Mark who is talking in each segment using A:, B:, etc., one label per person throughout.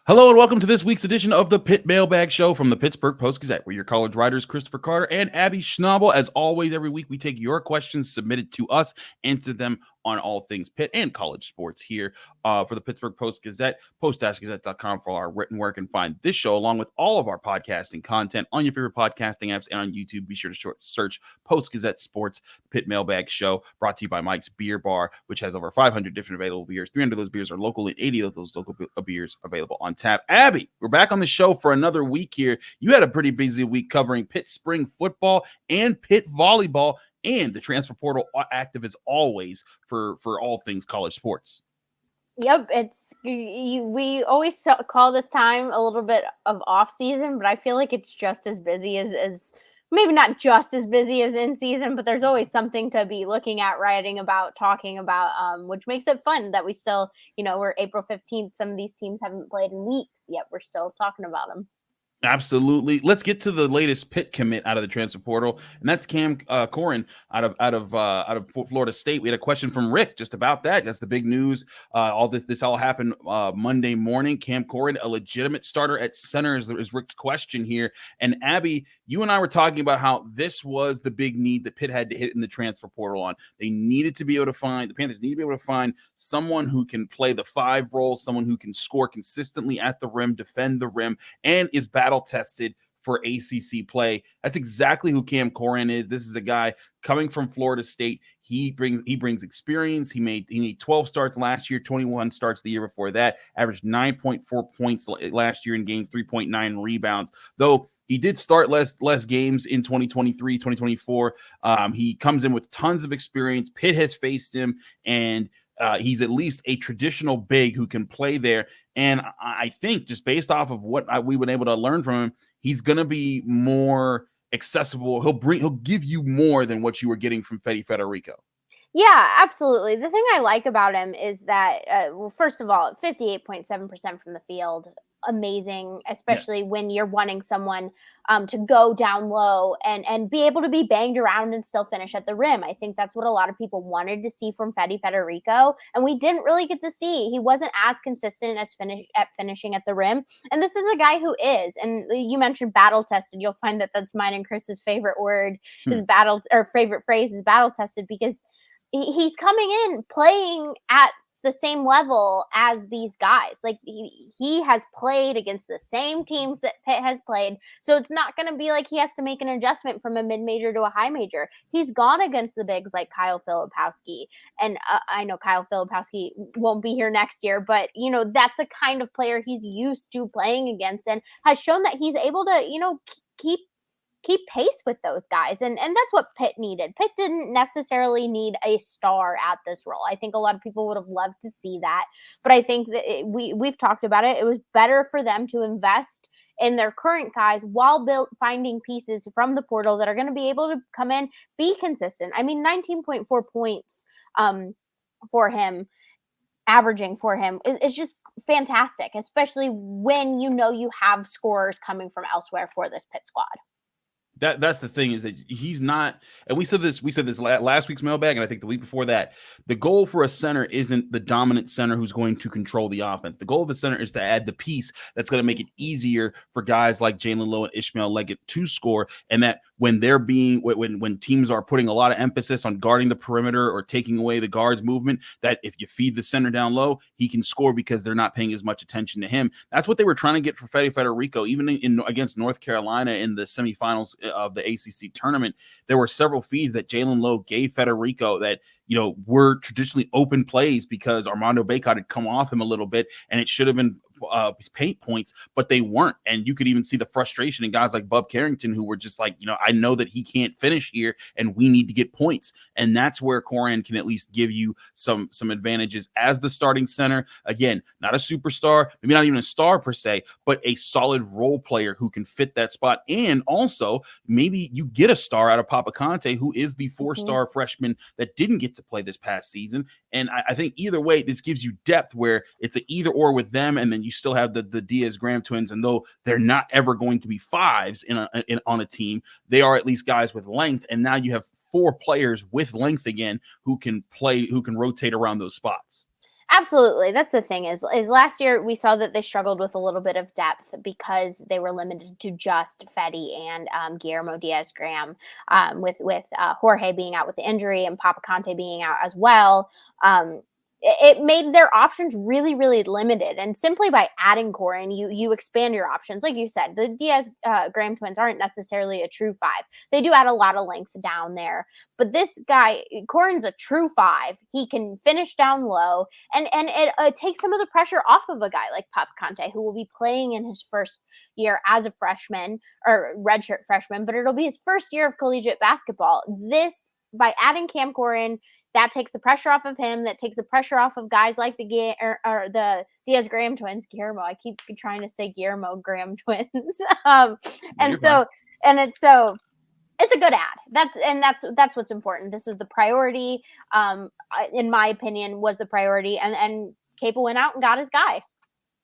A: Hello and welcome to this week's edition of the Pitt Mailbag Show from the Pittsburgh Post-Gazette. We're your college writers, Christopher Carter and Abby Schnable. As always, every week we take your questions submitted to us, answer them on all things Pitt and college sports here for the Pittsburgh Post-Gazette, post-gazette.com for all our written work, and find this show along with all of our podcasting content on your favorite podcasting apps and on YouTube. Be sure to search Post-Gazette Sports Pitt Mailbag Show, brought to you by Mike's Beer Bar, which has over 500 different available beers. 300 of those beers are local and 80 of those local beers available on tap. Abby, we're back on the show for another week here. You had a pretty busy week covering Pitt spring football and Pitt volleyball, and the transfer portal active as always for all things college sports.
B: Yep, we always call this time a little bit of off season, but I feel like it's just as busy as maybe not just as busy as in season, but there's always something to be looking at, writing about, talking about, which makes it fun that we still, we're April 15th. Some of these teams haven't played in weeks yet. We're still talking about them.
A: Absolutely. Let's get to the latest Pitt commit out of the transfer portal, and that's Cam Corhen out of Florida State. We had a question from Rick just about that. That's the big news. This all happened Monday morning. Cam Corhen, a legitimate starter at center, is Rick's question here. And Abby, you and I were talking about how this was the big need that Pitt had to hit in the transfer portal on. They needed to be able to find, the Panthers need to be able to find someone who can play the 5 role, someone who can score consistently at the rim, defend the rim, and is battle tested for ACC play. That's exactly who Cam Corhen is. This is a guy coming from Florida State. He brings experience. He made 12 starts last year, 21 starts the year before that, averaged 9.4 points last year in games, 3.9 rebounds. Though he did start less games in 2023, 2024. He comes in with tons of experience. Pitt has faced him, and he's at least a traditional big who can play there. And I think just based off of what we've been able to learn from him, he's going to be more accessible. He'll give you more than what you were getting from Federico.
B: Yeah, absolutely. The thing I like about him is that, first of all, 58.7% from the field, amazing, especially when you're wanting someone to go down low and be able to be banged around and still finish at the rim. I think that's what a lot of people wanted to see from Federico, and we didn't really get to see. He wasn't as consistent as finishing at the rim, and this is a guy who is. And you mentioned battle tested. You'll find that that's mine and Chris's favorite word is battle, or favorite phrase is battle tested, because he's coming in playing at the same level as these guys. Like he has played against the same teams that Pitt has played. So it's not going to be like he has to make an adjustment from a mid-major to a high major. He's gone against the bigs like Kyle Filipowski. And I know Kyle Filipowski won't be here next year, but that's the kind of player he's used to playing against, and has shown that he's able to, keep pace with those guys. And that's what Pitt needed. Pitt didn't necessarily need a star at this role. I think a lot of people would have loved to see that, but I think that we've talked about it. It was better for them to invest in their current guys while finding pieces from the portal that are going to be able to come in, be consistent. I mean, 19.4 points for him, averaging for him is just fantastic, especially when you have scorers coming from elsewhere for this Pitt squad.
A: That's the thing, is that he's not, and we said this last week's mailbag, and I think the week before that, the goal for a center isn't the dominant center who's going to control the offense. The goal of the center is to add the piece that's going to make it easier for guys like Jalen Lowe and Ishmael Leggett to score, and that when teams are putting a lot of emphasis on guarding the perimeter or taking away the guard's movement, that if you feed the center down low, he can score because they're not paying as much attention to him. That's what they were trying to get for Federico, even against North Carolina in the semifinals of the ACC tournament. There were several feeds that Jalen Lowe gave Federico that were traditionally open plays because Armando Bacot had come off him a little bit, and it should have been paint points, but they weren't. And you could even see the frustration in guys like Bub Carrington, who were just like, I know that he can't finish here and we need to get points. And that's where Corhen can at least give you some advantages as the starting center. Again, not a superstar, maybe not even a star per se, but a solid role player who can fit that spot. And also maybe you get a star out of Papa Conte, who is the 4-star freshman that didn't get to play this past season. And I think either way, this gives you depth where it's an either or with them, and then you still have the Diaz-Graham twins, and though they're not ever going to be fives on a team, they are at least guys with length, and now you have 4 players with length again who can rotate around those spots.
B: Absolutely. That's the thing is last year we saw that they struggled with a little bit of depth because they were limited to just Fetty and Guillermo Diaz-Graham, with Jorge being out with the injury and Papa Conte being out as well. It made their options really, really limited. And simply by adding Corhen, you expand your options. Like you said, the Diaz Graham twins aren't necessarily a true five. They do add a lot of length down there. But this guy, Corhen's a true five. He can finish down low, and it takes some of the pressure off of a guy like Papa Conte, who will be playing in his first year as a freshman or redshirt freshman, but it'll be his first year of collegiate basketball. By adding Cam Corhen, that takes the pressure off of him. That takes the pressure off of guys like the Diaz Graham twins. Guillermo, I keep trying to say Guillermo Graham twins. It's a good ad. That's what's important. This was the priority. In my opinion, was the priority, and Capel went out and got his guy.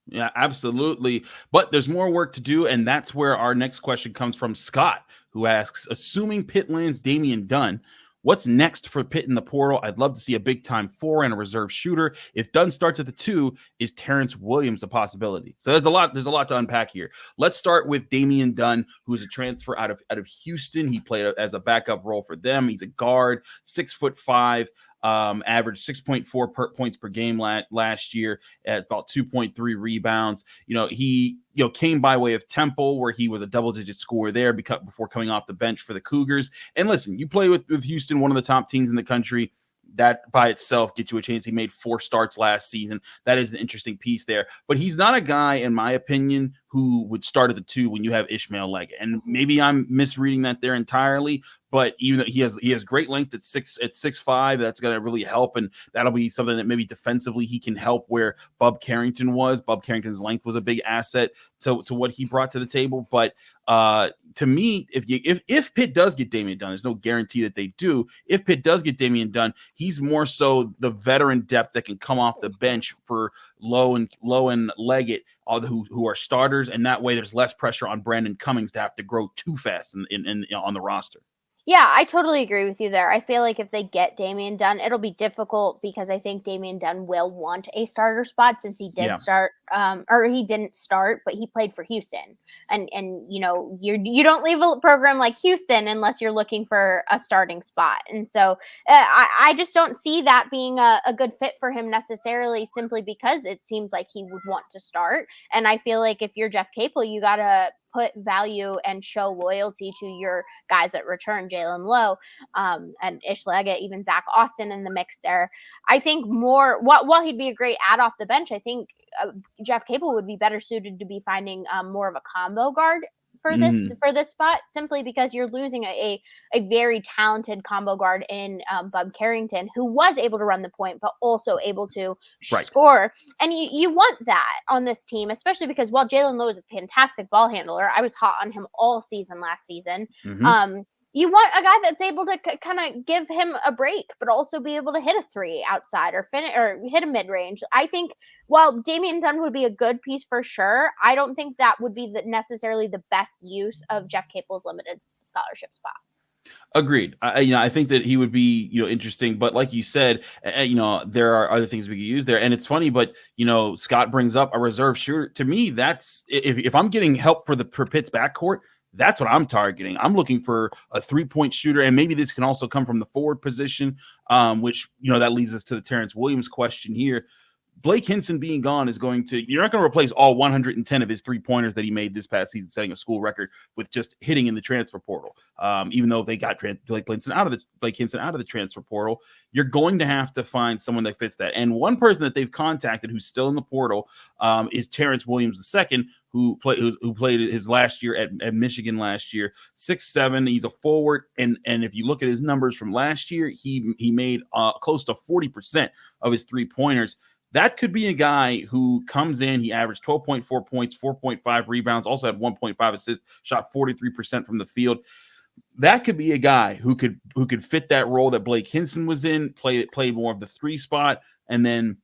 A: Yeah, absolutely. But there's more work to do, and that's where our next question comes from. Scott, who asks, assuming Pitt lands Damian Dunn, what's next for Pitt in the portal? I'd love to see a big-time 4 and a reserve shooter. If Dunn starts at the 2, is Terrence Williams a possibility? So there's a lot to unpack here. Let's start with Damian Dunn, who's a transfer out of Houston. He played as a backup role for them. He's a guard, 6'5", averaged 6.4 points per game last year at about 2.3 rebounds. He came by way of Temple, where he was a double-digit scorer there before coming off the bench for the Cougars. And listen, you play with Houston, one of the top teams in the country. That by itself gets you a chance. He made 4 starts last season. That is an interesting piece there. But he's not a guy, in my opinion, who would start at the 2 when you have Ishmael Leggett. And maybe I'm misreading that there entirely. But even though he has great length at 6'5", that's going to really help, and that'll be something that maybe defensively he can help where Bub Carrington was. Bub Carrington's length was a big asset to what he brought to the table. But to me, if Pitt does get Damian Dunn, there's no guarantee that they do. If Pitt does get Damian Dunn, he's more so the veteran depth that can come off the bench for Lowe and Leggett, who are starters, and that way there's less pressure on Brandon Cummings to have to grow too fast on the roster.
B: Yeah, I totally agree with you there. I feel like if they get Damian Dunn, it'll be difficult because I think Damian Dunn will want a starter spot since he did start, or he didn't start, but he played for Houston. And you don't leave a program like Houston unless you're looking for a starting spot. And so I just don't see that being a good fit for him necessarily, simply because it seems like he would want to start. And I feel like if you're Jeff Capel, you got to put value and show loyalty to your guys that return, Jalen Lowe, and Ish Leggett, even Zach Austin in the mix there. I think while he'd be a great add off the bench, I think Jeff Capel would be better suited to be finding more of a combo guard for this spot, simply because you're losing a very talented combo guard in Bub Carrington, who was able to run the point, but also able to score. And you want that on this team, especially because while Jalen Lowe is a fantastic ball handler, I was hot on him all season last season. You want a guy that's able to kind of give him a break, but also be able to hit a 3 outside or hit a mid-range. I think while Damian Dunn would be a good piece for sure, I don't think that would be necessarily the best use of Jeff Capel's limited scholarship spots.
A: Agreed. I think that he would be, interesting, but like you said, there are other things we could use there. And it's funny, but Scott brings up a reserve shooter. To me, that's if I'm getting help for Pitt's backcourt, that's what I'm targeting. I'm looking for a 3-point shooter, and maybe this can also come from the forward position, which, that leads us to the Terrence Williams question here. Blake Hinson being gone is you're not going to replace all 110 of his 3-pointers that he made this past season, setting a school record with just hitting in the transfer portal. Even though they got Blake Hinson out of the transfer portal, you're going to have to find someone that fits that. And one person that they've contacted who's still in the portal is Terrence Williams II, who played his last year at Michigan last year. 6'7", he's a forward, and if you look at his numbers from last year, he made close to 40% of his 3-pointers. That could be a guy who comes in. He averaged 12.4 points, 4.5 rebounds, also had 1.5 assists, shot 43% from the field. That could be a guy who could fit that role that Blake Hinson was in, play more of the 3 spot, and then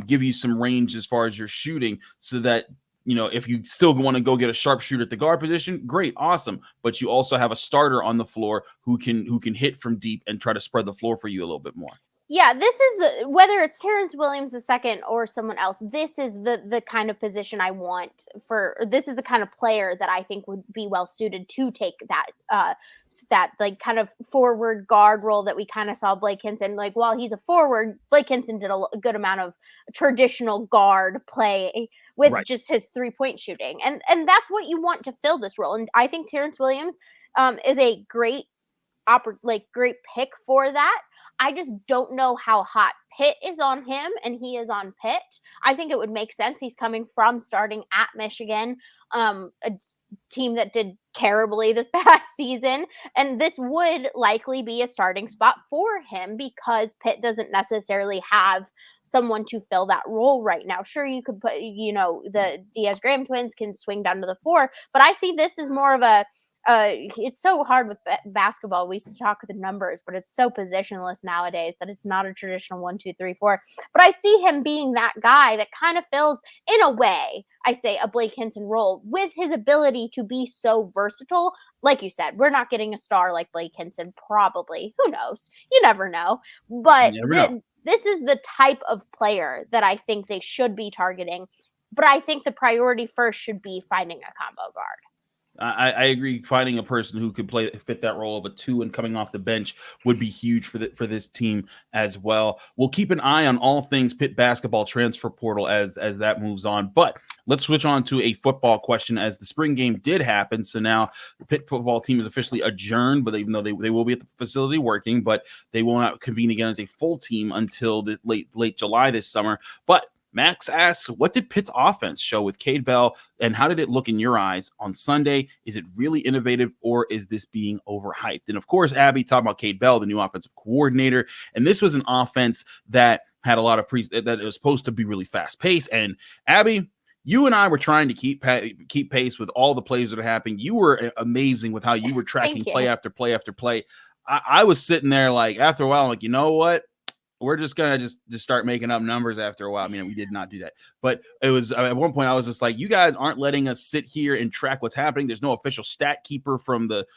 A: give you some range as far as your shooting, so that if you still want to go get a sharpshooter at the guard position, great, awesome. But you also have a starter on the floor who can hit from deep and try to spread the floor for you a little bit more.
B: Yeah, this is whether it's Terrence Williams II or someone else, this is the kind of position I want this is the kind of player that I think would be well suited to take that like kind of forward guard role that we kind of saw Blake Hinson. Like while he's a forward, Blake Hinson did a good amount of traditional guard play with
A: Right.
B: just his 3-point shooting. And that's what you want to fill this role. And I think Terrence Williams is a great great pick for that. I just don't know how hot Pitt is on him and he is on Pitt. I think it would make sense. He's coming from starting at Michigan, a team that did terribly this past season. And this would likely be a starting spot for him because Pitt doesn't necessarily have someone to fill that role right now. Sure, you could put, the Diaz-Graham twins can swing down to the 4, but I see this as more of a it's so hard with basketball. We talk the numbers, but it's so positionless nowadays that it's not a traditional 1, 2, 3, 4. But I see him being that guy that kind of fills, in a way, I say a Blake Hinson role with his ability to be so versatile. Like you said, we're not getting a star like Blake Hinson, probably. Who knows? You never know. But
A: You never know.
B: this is the type of player that I think they should be targeting. But I think the priority first should be finding a combo guard.
A: I agree. Finding a person who could fit that role of a 2 and coming off the bench would be huge for this team as well. We'll keep an eye on all things Pitt basketball transfer portal as that moves on. But let's switch on to a football question, as the spring game did happen. So now the Pitt football team is officially adjourned, but even though they will be at the facility working, but they will not convene again as a full team until the late July this summer. But Max asks, what did Pitt's offense show with Kade Bell, and how did it look in your eyes on Sunday? Is it really innovative, or is this being overhyped? And of course, Abby talking about Kade Bell, the new offensive coordinator, and this was an offense that had a lot of that it was supposed to be really fast paced. And Abby, you and I were trying to keep pace with all the plays that are happening. You were amazing with how you were tracking play after play after play. I was sitting there like after a while, I'm like, you know what? We're just gonna just start making up numbers after a while. I mean, we did not do that, but it was at one point I was just like, you guys aren't letting us sit here and track what's happening. There's no official stat keeper from the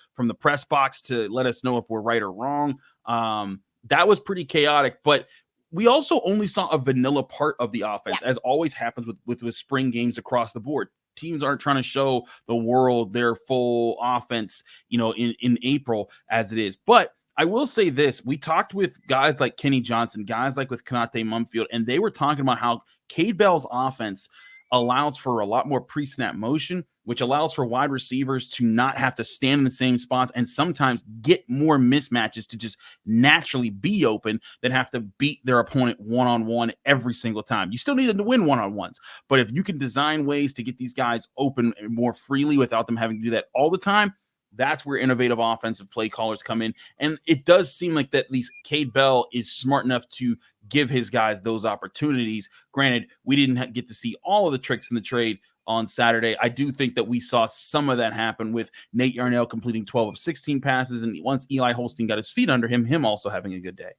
A: press box to let us know if we're right or wrong. That was pretty chaotic, but we also only saw a vanilla part of the offense, as always happens with spring games across the board. Teams aren't trying to show the world their full offense, in April as it is, but I will say this. We talked with guys like Kenny Johnson, guys like with Konate Mumfield, and they were talking about how Kade Bell's offense allows for a lot more pre-snap motion, which allows for wide receivers to not have to stand in the same spots and sometimes get more mismatches to just naturally be open than have to beat their opponent one-on-one every single time. You still need them to win one-on-ones, but if you can design ways to get these guys open more freely without them having to do that all the time, that's where innovative offensive play callers come in. And it does seem like that at least Kade Bell is smart enough to give his guys those opportunities. Granted, we didn't get to see all of the tricks in the trade on Saturday. I do think that we saw some of that happen with Nate Yarnell completing 12 of 16 passes. And once Eli Holstein got his feet under him also having a good day.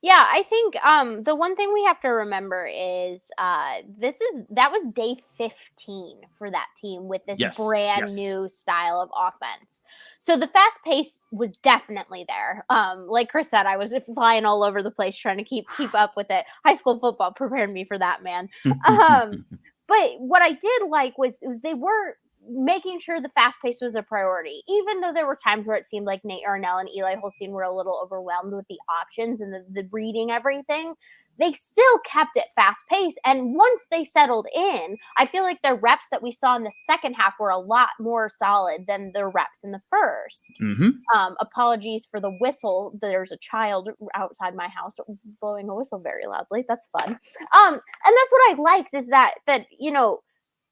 B: Yeah, I think the one thing we have to remember is that was day 15 for that team with this brand new style of offense. So the fast pace was definitely there. Like Chris said, I was flying all over the place trying to keep up with it. High school football prepared me for that, man. But what I did like was they were making sure the fast pace was their priority, even though there were times where it seemed like Nate Arnell and Eli Holstein were a little overwhelmed with the options and the reading everything. They still kept it fast paced. And once they settled in, I feel like the reps that we saw in the second half were a lot more solid than the reps in the first. Apologies for the whistle. There's a child outside my house blowing a whistle very loudly. That's fun. And that's what I liked is that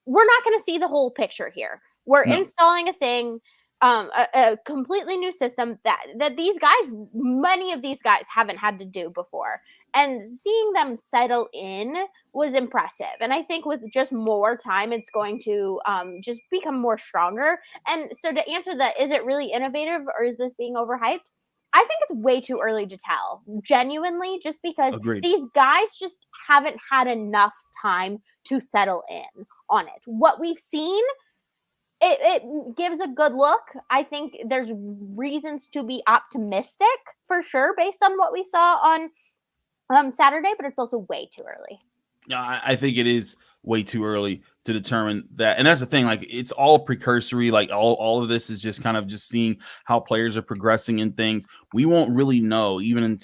B: we're not going to see the whole picture here. We're installing a thing, a completely new system that these guys, many of these guys haven't had to do before. And seeing them settle in was impressive. And I think with just more time, it's going to just become more stronger. And so to answer that, is it really innovative or is this being overhyped? I think it's way too early to tell, genuinely, just because these guys just haven't had enough time to settle in on it. What we've seen, it gives a good look. I think there's reasons to be optimistic for sure based on what we saw on Saturday, but it's also way too early.
A: Yeah, I think it is way too early to determine that. And that's the thing, like it's all precursory, like all of this is just kind of just seeing how players are progressing in things. We won't really know even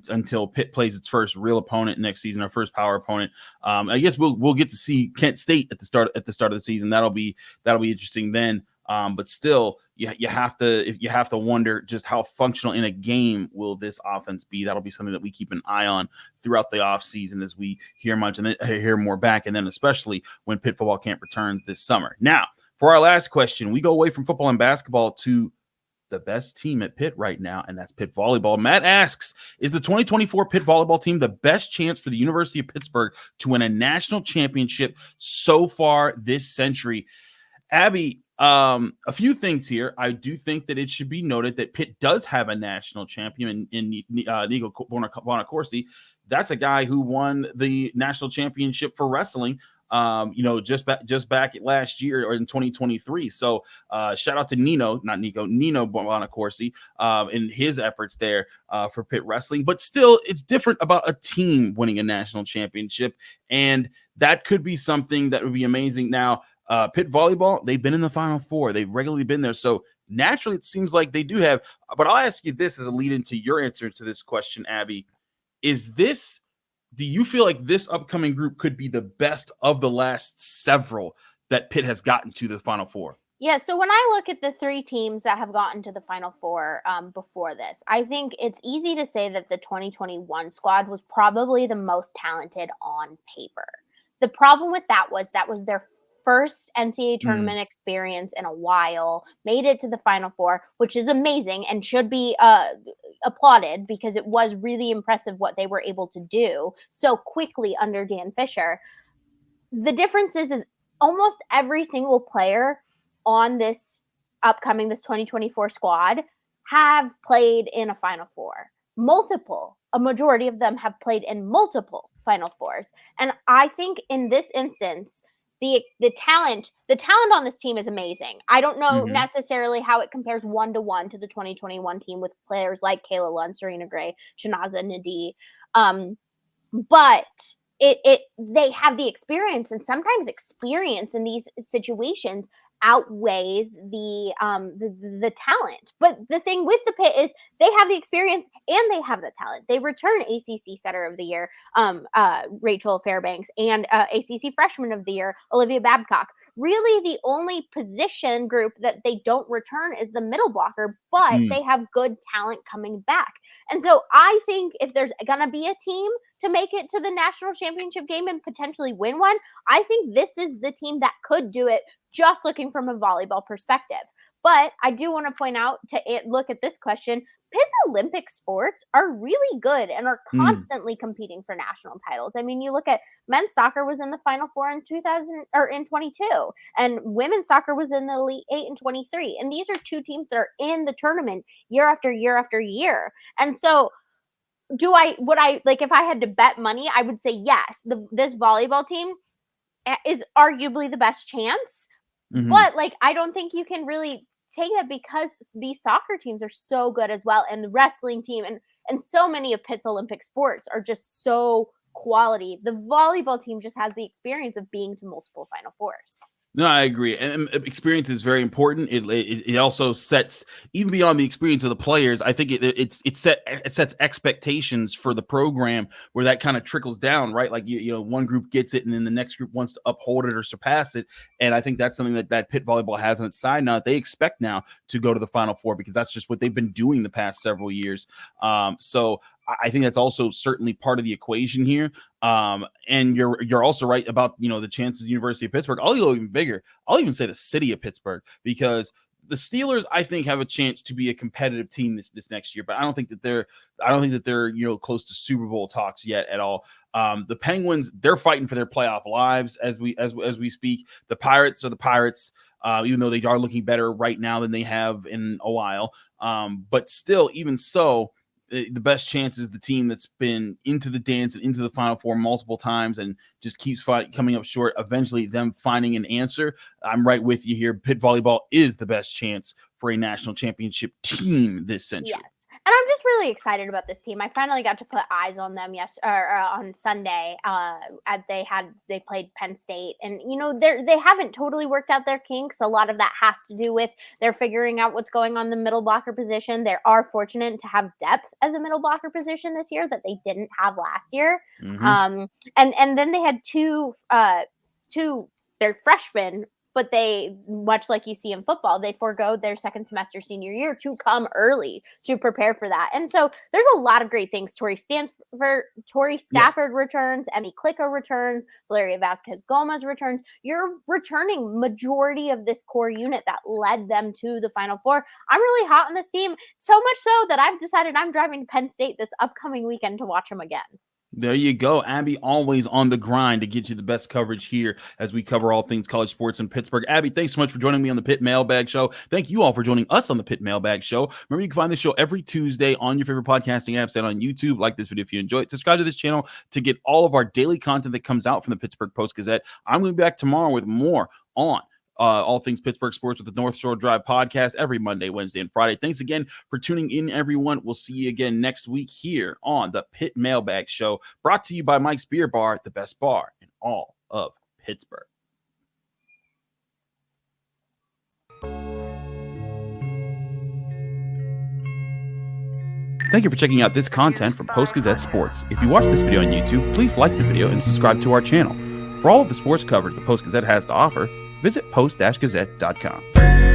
A: until Pitt plays its first real opponent next season, our first power opponent. I guess we'll get to see Kent State at the start of the season. That'll be interesting then. But still, you have to wonder just how functional in a game will this offense be. That'll be something that we keep an eye on throughout the offseason as we hear more back, and then especially when Pitt football camp returns this summer. Now, for our last question, we go away from football and basketball to the best team at Pitt right now, and that's Pitt volleyball. Matt asks, is the 2024 Pitt volleyball team the best chance for the University of Pittsburgh to win a national championship so far this century? Abby, a few things here. I do think that it should be noted that Pitt does have a national champion in Nico Bonacorsi. That's a guy who won the national championship for wrestling. Just back last year or in 2023. So shout out to Nino Bonacorsi in his efforts there for Pitt wrestling. But still, it's different about a team winning a national championship, and that could be something that would be amazing. Now, Pitt volleyball, they've been in the Final Four. They've regularly been there. So naturally, it seems like they do have. But I'll ask you this as a lead into your answer to this question, Abby. Do you feel like this upcoming group could be the best of the last several that Pitt has gotten to the Final Four?
B: Yeah, so when I look at the three teams that have gotten to the Final Four before this, I think it's easy to say that the 2021 squad was probably the most talented on paper. The problem with that was their first NCAA tournament experience in a while, made it to the Final Four, which is amazing and should be applauded because it was really impressive what they were able to do so quickly under Dan Fisher. The difference is almost every single player on this 2024 squad have played in a Final Four. A majority of them have played in multiple Final Fours. And I think in this instance, the talent on this team is amazing. I don't know necessarily how it compares 1-to-1 to the 2021 team with players like Kayla Lund, Serena Gray, Shanaza Nadi. But they have the experience, and sometimes experience in these situations outweighs the talent. But the thing with the Pitt is they have the experience and they have the talent. They return ACC Setter of the Year, Rachel Fairbanks, and ACC Freshman of the Year, Olivia Babcock. Really, the only position group that they don't return is the middle blocker, but they have good talent coming back. And so I think if there's going to be a team to make it to the national championship game and potentially win one, I think this is the team that could do it, just looking from a volleyball perspective. But I do want to point out, to look at this question, Pitt's Olympic sports are really good and are constantly competing for national titles. I mean, you look at men's soccer was in the Final Four in 22, and women's soccer was in the Elite 8 in 23. And these are two teams that are in the tournament year after year after year. And so if I had to bet money, I would say yes, this volleyball team is arguably the best chance. But I don't think you can really take it because these soccer teams are so good as well. And the wrestling team and so many of Pitt's Olympic sports are just so quality. The volleyball team just has the experience of being to multiple Final Fours.
A: No, I agree. And experience is very important. It also sets, even beyond the experience of the players, I think it sets expectations for the program where that kind of trickles down, right? Like, one group gets it and then the next group wants to uphold it or surpass it. And I think that's something that Pitt volleyball has on its side now. They expect now to go to the Final Four because that's just what they've been doing the past several years. So I think that's also certainly part of the equation here. And you're also right about, the chances of the University of Pittsburgh. I'll go even bigger. I'll even say the city of Pittsburgh, because the Steelers, I think, have a chance to be a competitive team this next year, but I don't think that they're close to Super Bowl talks yet at all. The Penguins, they're fighting for their playoff lives as we speak. The Pirates are the Pirates, even though they are looking better right now than they have in a while. But still, even so, the best chance is the team that's been into the dance and into the Final Four multiple times and just keeps coming up short, eventually them finding an answer. I'm right with you here. Pitt volleyball is the best chance for a national championship team this century.
B: Yes. I'm just really excited about this team. I finally got to put eyes on them on Sunday. They played Penn State, and they haven't totally worked out their kinks. A lot of that has to do with they're figuring out what's going on in the middle blocker position. They are fortunate to have depth at the middle blocker position this year that they didn't have last year.
A: Mm-hmm.
B: And then they had two they're freshmen. But they, much like you see in football, they forego their second semester senior year to come early to prepare for that. And so there's a lot of great things. Torrey Stafford returns, Emmy Klicker returns, Valeria Vasquez-Gomez returns. You're returning majority of this core unit that led them to the Final Four. I'm really hot on this team, so much so that I've decided I'm driving to Penn State this upcoming weekend to watch them again.
A: There you go. Abby, always on the grind to get you the best coverage here as we cover all things college sports in Pittsburgh. Abby, thanks so much for joining me on the Pitt Mailbag Show. Thank you all for joining us on the Pitt Mailbag Show. Remember, you can find this show every Tuesday on your favorite podcasting apps and on YouTube. Like this video if you enjoy it. Subscribe to this channel to get all of our daily content that comes out from the Pittsburgh Post-Gazette. I'm going to be back tomorrow with more on all things Pittsburgh sports with the North Shore Drive podcast every Monday, Wednesday, and Friday. Thanks again for tuning in, everyone. We'll see you again next week here on the Pitt Mailbag Show, brought to you by Mike's Beer Bar, the best bar in all of Pittsburgh. Thank you for checking out this content from Post-Gazette Sports. If you watch this video on YouTube, please like the video and subscribe to our channel. For all of the sports coverage the Post-Gazette has to offer, visit post-gazette.com.